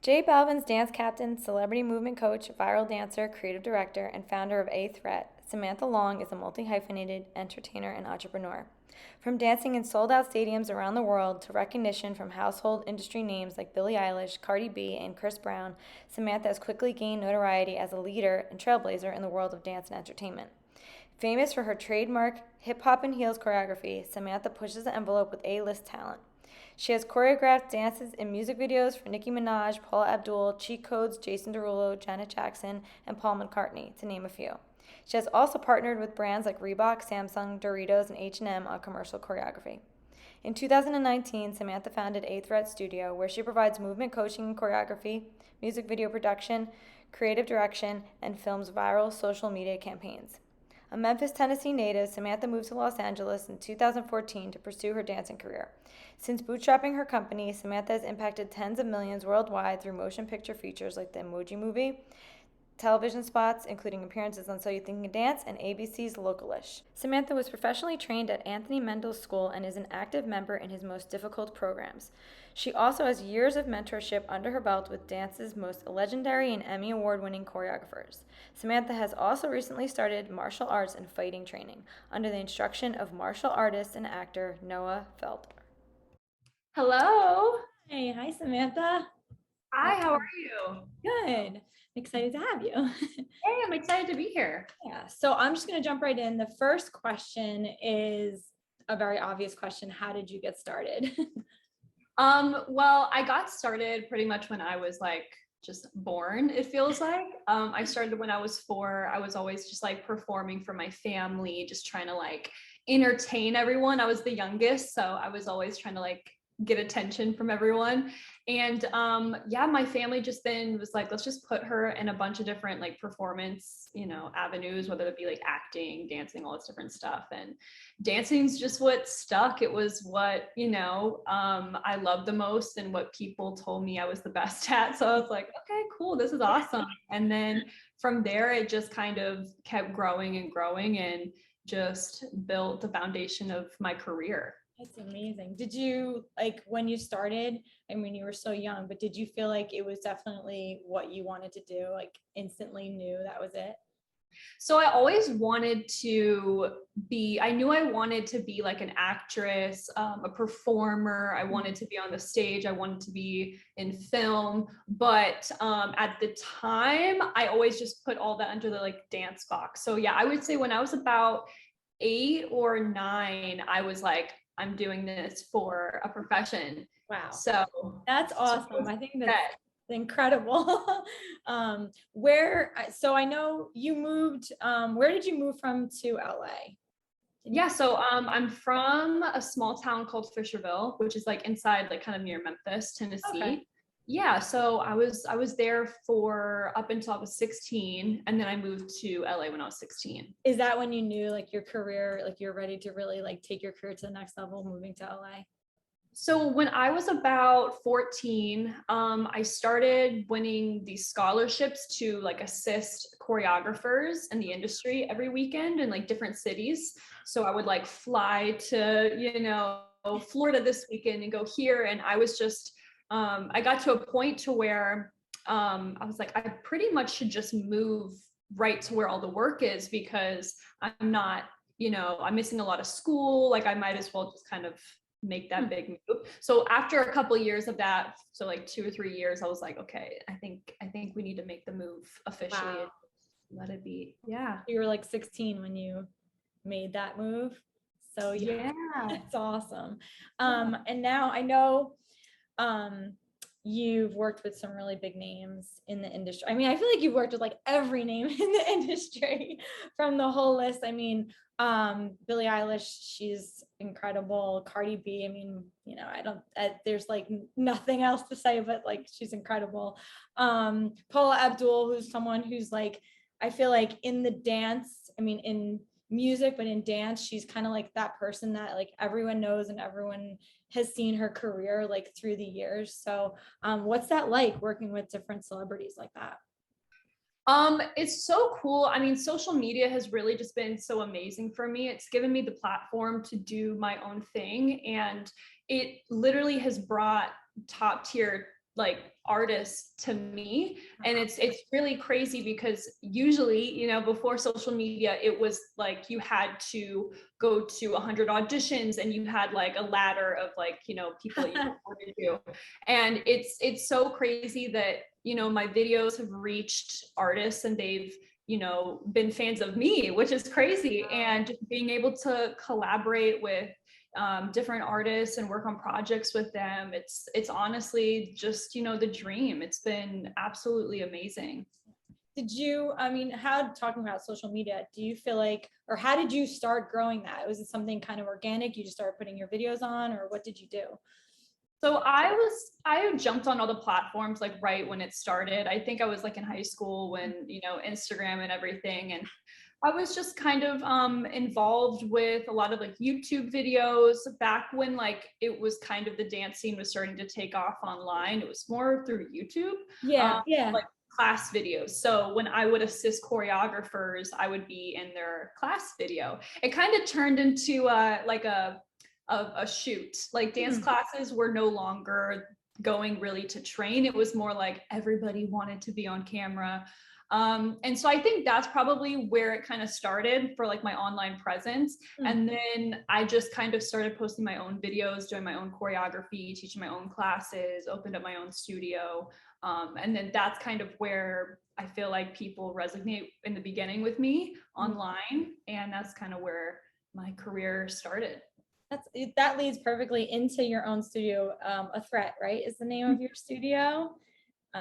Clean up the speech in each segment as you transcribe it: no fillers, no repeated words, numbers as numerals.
J Balvin's dance captain, celebrity movement coach, viral dancer, creative director, and founder of A Threat, Samantha Long is a multi-hyphenated entertainer and entrepreneur. From dancing in sold-out stadiums around the world to recognition from household industry names like Billie Eilish, Cardi B, and Chris Brown, Samantha has quickly gained notoriety as a leader and trailblazer in the world of dance and entertainment. Famous for her trademark hip hop and heels choreography, Samantha pushes the envelope with A-list talent. She has choreographed dances in music videos for Nicki Minaj, Paula Abdul, Cheat Codes, Jason Derulo, Janet Jackson, and Paul McCartney, to name a few. She has also partnered with brands like Reebok, Samsung, Doritos, and H&M on commercial choreography. In 2019, Samantha founded A Threat Studio, where she provides movement coaching and choreography, music video production, creative direction, and films viral social media campaigns. A Memphis, Tennessee native, Samantha moved to Los Angeles in 2014 to pursue her dancing career. Since bootstrapping her company, Samantha has impacted tens of millions worldwide through motion picture features like the Emoji Movie, television spots, including appearances on So You Think You Can Dance and ABC's Localish. Samantha was professionally trained at Anthony Mendel's school and is an active member in his most difficult programs. She also has years of mentorship under her belt with dance's most legendary and Emmy Award-winning choreographers. Samantha has also recently started martial arts and fighting training under the instruction of martial artist and actor Noah Felder. Hello. Hey, hi Samantha. Hi, how are you? Good. Excited to have you. Hey, I'm excited to be here. Yeah, so I'm just going to jump right in. The first question is a very obvious question. How did you get started? Well, I got started pretty much when I was like just born, it feels like. I started when I was 4. I was always just like performing for my family, just trying to like entertain everyone. I was the youngest, so I was always trying to like get attention from everyone. And yeah, my family just then was like, let's just put her in a bunch of different like performance, avenues, whether it be like acting, dancing, all this different stuff. And dancing's just what stuck. It was what, I loved the most and what people told me I was the best at. So I was like, okay, cool, this is awesome. And then from there, it just kind of kept growing and growing and just built the foundation of my career. That's amazing. Did you, like, when you started, I mean, you were so young, but did you feel like it was definitely what you wanted to do? Like, instantly knew that was it? So I always wanted to I knew I wanted to be like an actress, a performer. I wanted to be on the stage. I wanted to be in film. But at the time, I always just put all that under the like dance box. So yeah, I would say when I was about 8 or 9, I was like, I'm doing this for a profession. Wow. So That's awesome. I think that's incredible. So I know you moved, where did you move from to LA? Yeah, so I'm from a small town called Fisherville, which is like inside, like kind of near Memphis, Tennessee. Okay. Yeah, so I was there for up until I was 16, and then I moved to LA when I was 16. Is that when you knew like your career, like you're ready to really like take your career to the next level, moving to LA? So when I was about 14, I started winning these scholarships to like assist choreographers in the industry every weekend in like different cities. So I would like fly to, Florida this weekend and go here. And I was just, I got to a point to where I was like, I pretty much should just move right to where all the work is because I'm not, I'm missing a lot of school. Like I might as well just kind of make that big move. So after a couple of years of that, so like 2 or 3 years, I was like, okay, I think we need to make the move officially. Wow. And let it be. Yeah. You were like 16 when you made that move. So Yeah. it's awesome. And now I know you've worked with some really big names in the industry. I mean, I feel like you've worked with like every name in the industry from the whole list. I mean, Billie Eilish, she's incredible. Cardi B, I mean, there's like nothing else to say, but like she's incredible. Paula Abdul, who's someone who's like, I feel like in the dance, I mean, in music, but in dance, she's kind of like that person that like everyone knows and everyone has seen her career like through the years. So what's that like working with different celebrities like that? It's so cool. I mean, social media has really just been so amazing for me. It's given me the platform to do my own thing, and it literally has brought top tier like artists to me. And it's really crazy because usually, you know, before social media, it was like you had to go to 100 auditions and you had like a ladder of like, you know, people that you reported to. And it's so crazy that, you know, my videos have reached artists and they've, you know, been fans of me, which is crazy. And being able to collaborate with different artists and work on projects with them, it's honestly just, you know, the dream. It's been absolutely amazing. Did you, I mean, how, talking about social media, do you feel like, or how did you start growing that? Was it something kind of organic? You just started putting your videos on, or what did you do? So I jumped on all the platforms like right when it started. I think I was like in high school when, you know, Instagram and everything. And I was just kind of involved with a lot of like YouTube videos back when like it was kind of the dance scene was starting to take off online. It was more through YouTube. Yeah, yeah. Like class videos. So when I would assist choreographers, I would be in their class video. It kind of turned into like a shoot. Like dance classes were no longer going really to train. It was more like everybody wanted to be on camera. And so I think that's probably where it kind of started for like my online presence. And then I just kind of started posting my own videos, doing my own choreography, teaching my own classes, opened up my own studio. And then that's kind of where I feel like people resonate in the beginning with me online. And that's kind of where my career started. That leads perfectly into your own studio. A Threat, right, is the name of your studio?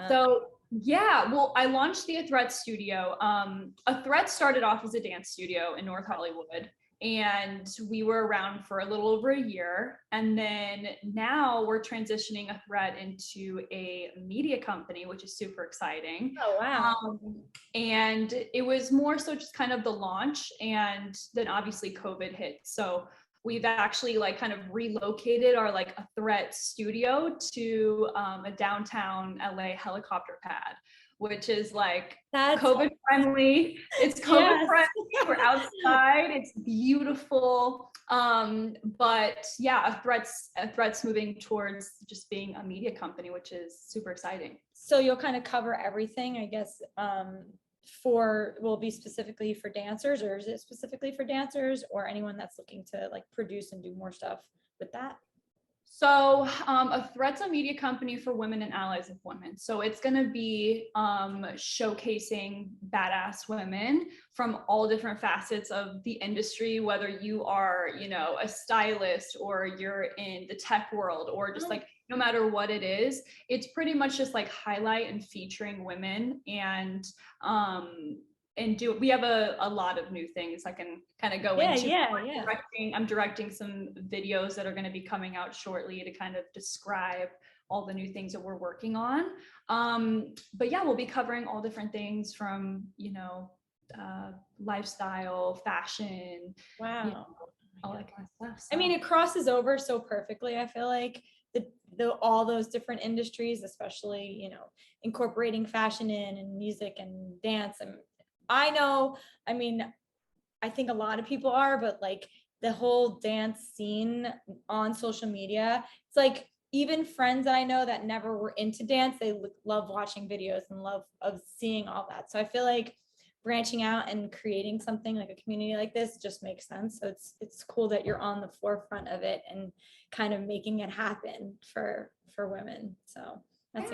So yeah, well, I launched the A Threat studio. A Threat started off as a dance studio in North Hollywood, and we were around for a little over a year. And then now we're transitioning A Threat into a media company, which is super exciting. Oh, wow. And it was more so just kind of the launch, and then obviously COVID hit. So we've actually like kind of relocated our like A Threat studio to a downtown LA helicopter pad, which is like COVID friendly. It's COVID friendly. We're outside. It's beautiful. But yeah, A Threat's moving towards just being a media company, which is super exciting. So you'll kind of cover everything, I guess. Will be specifically for dancers, or is it specifically for dancers or anyone that's looking to like produce and do more stuff with that? So A Threat's a media company for women and allies of women. So it's going to be showcasing badass women from all different facets of the industry, whether you are, you know, a stylist or you're in the tech world or just like, no matter what it is, it's pretty much just like highlight and featuring women and we have a lot of new things I can kind of go into. I'm directing some videos that are going to be coming out shortly to kind of describe all the new things that we're working on. But yeah, we'll be covering all different things from, you know, lifestyle, fashion. Wow. You know, all that kind of stuff. So. I mean, it crosses over so perfectly. I feel like all those different industries, especially, you know, incorporating fashion in and music and dance. And I know, I mean, I think a lot of people are, but like the whole dance scene on social media, it's like even friends that I know that never were into dance, they love watching videos and love of seeing all that. So I feel like branching out and creating something like a community like this just makes sense. So it's cool that you're on the forefront of it and kind of making it happen for women. So that's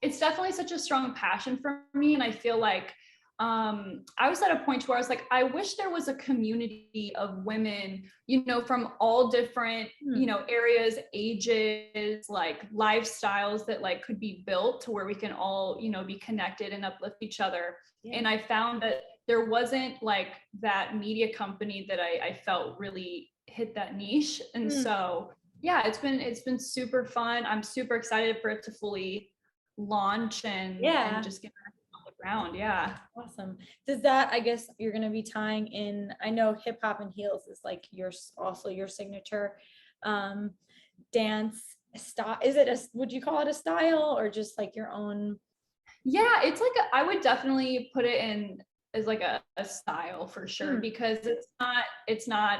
it's definitely such a strong passion for me, and I feel like I was at a point where I was like, I wish there was a community of women, you know, from all different, you know, areas, ages, like lifestyles that like could be built to where we can all, you know, be connected and uplift each other. Yeah. And I found that there wasn't like that media company that I felt really hit that niche. And so, yeah, it's been super fun. I'm super excited for it to fully launch and just get round. Yeah. Awesome. Does that, I guess you're going to be tying in, I know hip hop and heels is like also your signature dance style. Is it would you call it a style or just like your own? Yeah, it's like I would definitely put it in as like a style for sure, because it's not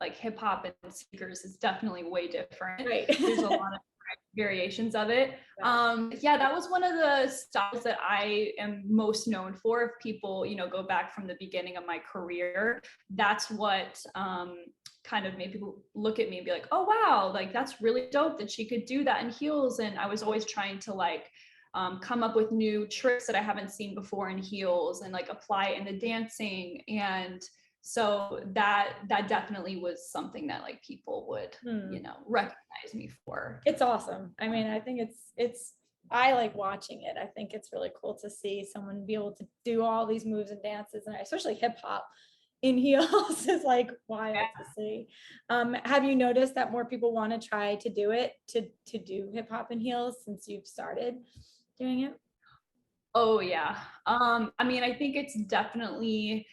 like hip hop and sneakers is definitely way different. Right. There's a lot of variations of it. Yeah, that was one of the styles that I am most known for. If people, go back from the beginning of my career, that's what kind of made people look at me and be like, oh wow, like that's really dope that she could do that in heels. And I was always trying to like come up with new tricks that I haven't seen before in heels and like apply it in the dancing. And so that definitely was something that like people would recognize me for. It's awesome. I mean, I think it's I like watching it. I think it's really cool to see someone be able to do all these moves and dances, and especially hip hop in heels is like wild to see. Have you noticed that more people want to try to do it, to do hip hop in heels since you've started doing it? Oh yeah. I mean, I think it's definitely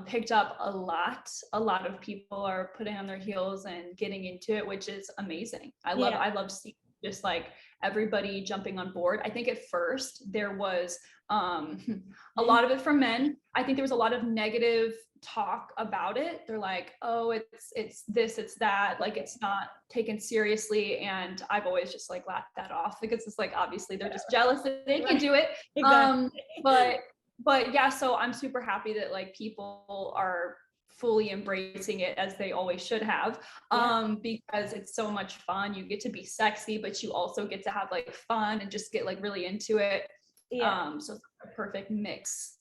picked up a lot. A lot of people are putting on their heels and getting into it, which is amazing. I love seeing just like everybody jumping on board. I think at first there was a lot of it from men. I think there was a lot of negative talk about it. They're like, oh, it's this, it's that, like it's not taken seriously. And I've always just like laughed that off because it's like obviously they're just jealous that they can do it. Exactly. But yeah, so I'm super happy that like people are fully embracing it as they always should have, because it's so much fun. You get to be sexy, but you also get to have like fun and just get like really into it. So it's a perfect mix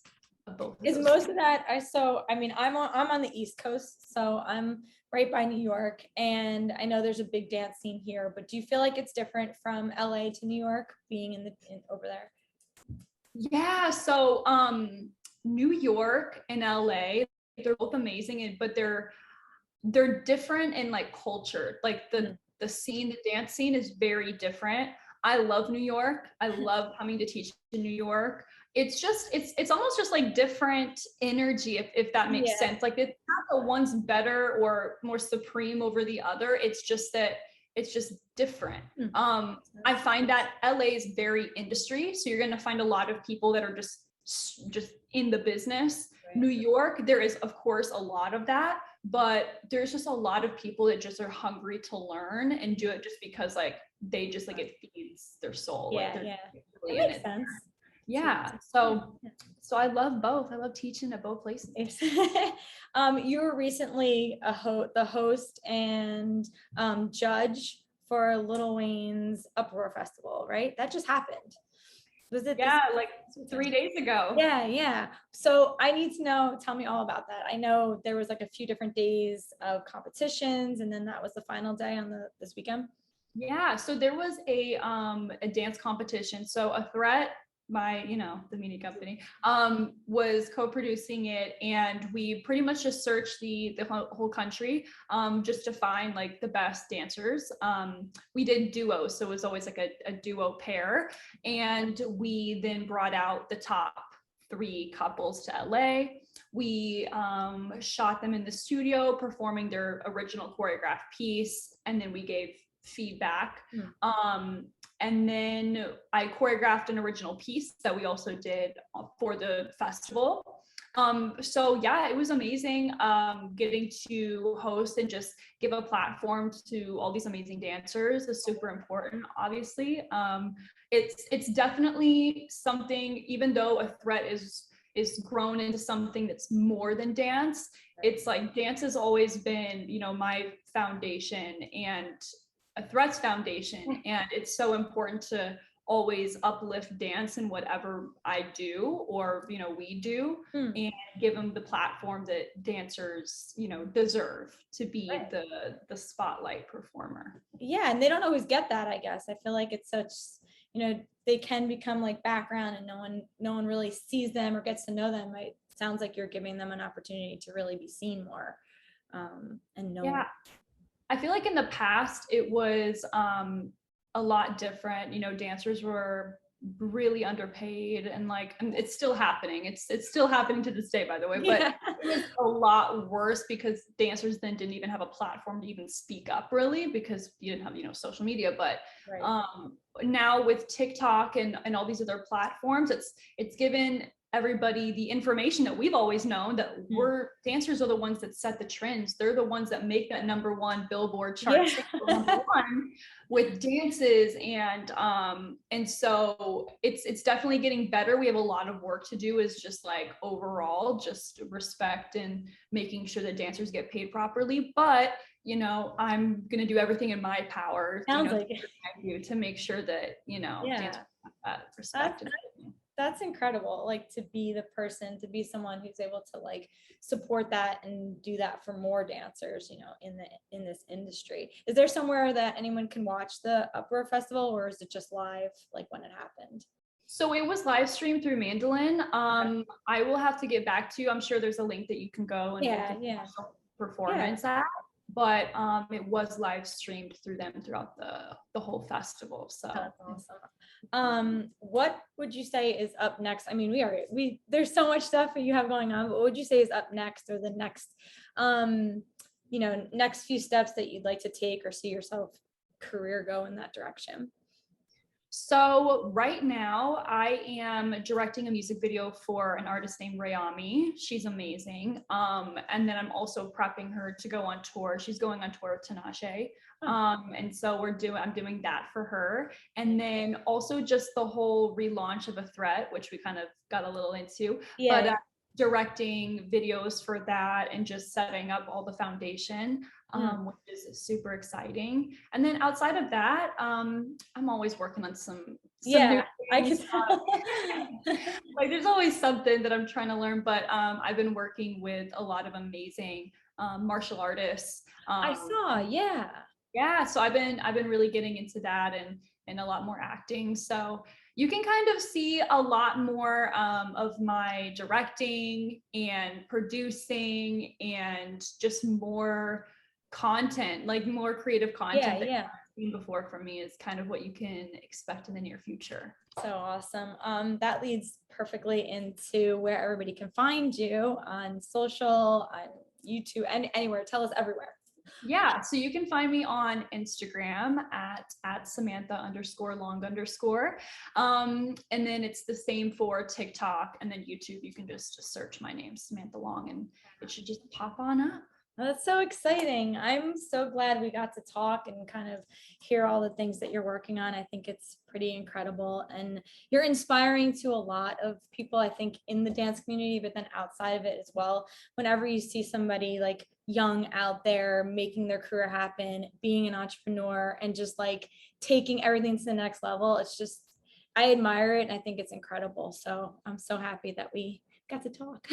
of both. Is most of that I mean, I'm on the East Coast, so I'm right by New York, and I know there's a big dance scene here, but do you feel like it's different from LA to New York being over there? Yeah, so New York and LA, they're both amazing, but they're different in like culture. Like the scene, the dance scene is very different. I love New York. I love coming to teach in New York. It's just it's almost just like different energy, if that makes sense. Like it's not the one's better or more supreme over the other. It's just that it's just different. I find that LA is very industry, so you're going to find a lot of people that are just in the business. Right. New York, there is of course a lot of that, but there's just a lot of people that just are hungry to learn and do it just because like they just like it feeds their soul. Yeah, like, really that makes sense. Yeah, so I love both. I love teaching at both places. You were recently the host and judge for Lil Wayne's Uproar Festival, right? That just happened. Was it? Yeah, like 3 days ago. Yeah. So I need to know, tell me all about that. I know there was like a few different days of competitions, and then that was the final day on this weekend. Yeah, so there was a dance competition. So A Threat, by the media company, was co-producing it, and we pretty much just searched the whole country just to find like the best dancers. We did duos, so it was always like a duo pair, and we then brought out the top 3 couples to LA. We shot them in the studio performing their original choreographed piece, and then we gave feedback. And then I choreographed an original piece that we also did for the festival. So yeah, it was amazing getting to host and just give a platform to all these amazing dancers is super important, obviously. It's definitely something, even though A Threat is grown into something that's more than dance, it's like dance has always been, my foundation and A Threat's foundation, and it's so important to always uplift dance in whatever I do or we do, and give them the platform that dancers deserve to be the spotlight performer. Yeah, and they don't always get that. I guess I feel like it's such they can become like background, and no one really sees them or gets to know them. It sounds like you're giving them an opportunity to really be seen more, and know. Yeah. I feel like in the past it was a lot different. Dancers were really underpaid, and it's still happening. It's still happening to this day, by the way, but it was a lot worse because dancers then didn't even have a platform to even speak up, really, because you didn't have social media. But now with TikTok and all these other platforms, it's given everybody the information that we've always known, that dancers are the ones that set the trends. They're the ones that make that #1 Billboard chart #1 with dances. And so it's definitely getting better. We have a lot of work to do, is just like overall just respect and making sure that dancers get paid properly. But you know, I'm gonna do everything in my power, to make sure that, dancers have that respect. That's incredible. Like, to be the person, to be someone who's able to like support that and do that for more dancers, in this industry. Is there somewhere that anyone can watch the Uproar Festival, or is it just live, like when it happened? So it was live streamed through Mandolin. I will have to get back to you. I'm sure there's a link that you can go and look at performance at. But it was live streamed through them throughout the whole festival. So that's awesome. What would you say is up next? I mean, there's so much stuff that you have going on, but what would you say is up next, or the next next few steps that you'd like to take, or see yourself career go in that direction? So right now I am directing a music video for an artist named Rayami. She's amazing. And then I'm also prepping her to go on tour. She's going on tour with Tinashe. And so I'm doing that for her. And then also just the whole relaunch of A Threat, which we kind of got a little into, but directing videos for that and just setting up all the foundation, which is super exciting. And then outside of that, I'm always working on some new I can tell. Like there's always something that I'm trying to learn, but I've been working with a lot of amazing martial artists. I saw, so I've been really getting into that and a lot more acting. So you can kind of see a lot more of my directing and producing and just more content, like more creative content that you've seen before from me, is kind of what you can expect in the near future. So awesome. That leads perfectly into where everybody can find you on social, on YouTube, and anywhere. Tell us everywhere. Yeah, so you can find me on Instagram at Samantha _long_. And then it's the same for TikTok, and then YouTube. You can just search my name, Samantha Long, and it should just pop on up. That's so exciting. I'm so glad we got to talk and kind of hear all the things that you're working on. I think it's pretty incredible, and you're inspiring to a lot of people, I think, in the dance community, but then outside of it as well. Whenever you see somebody like young out there making their career happen, being an entrepreneur, and just like taking everything to the next level, it's just, I admire it, and I think it's incredible. So I'm so happy that we got to talk.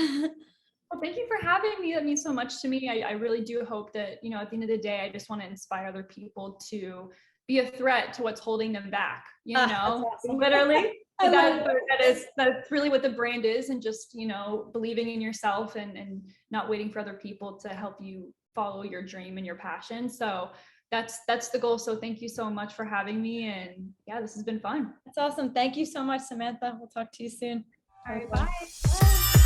Well, thank you for having me. That means so much to me. I really do hope that, at the end of the day, I just want to inspire other people to be a threat to what's holding them back, awesome. Literally. That's really what the brand is, and just, believing in yourself and not waiting for other people to help you follow your dream and your passion. So that's the goal. So thank you so much for having me. And this has been fun. That's awesome. Thank you so much, Samantha. We'll talk to you soon. All right, bye.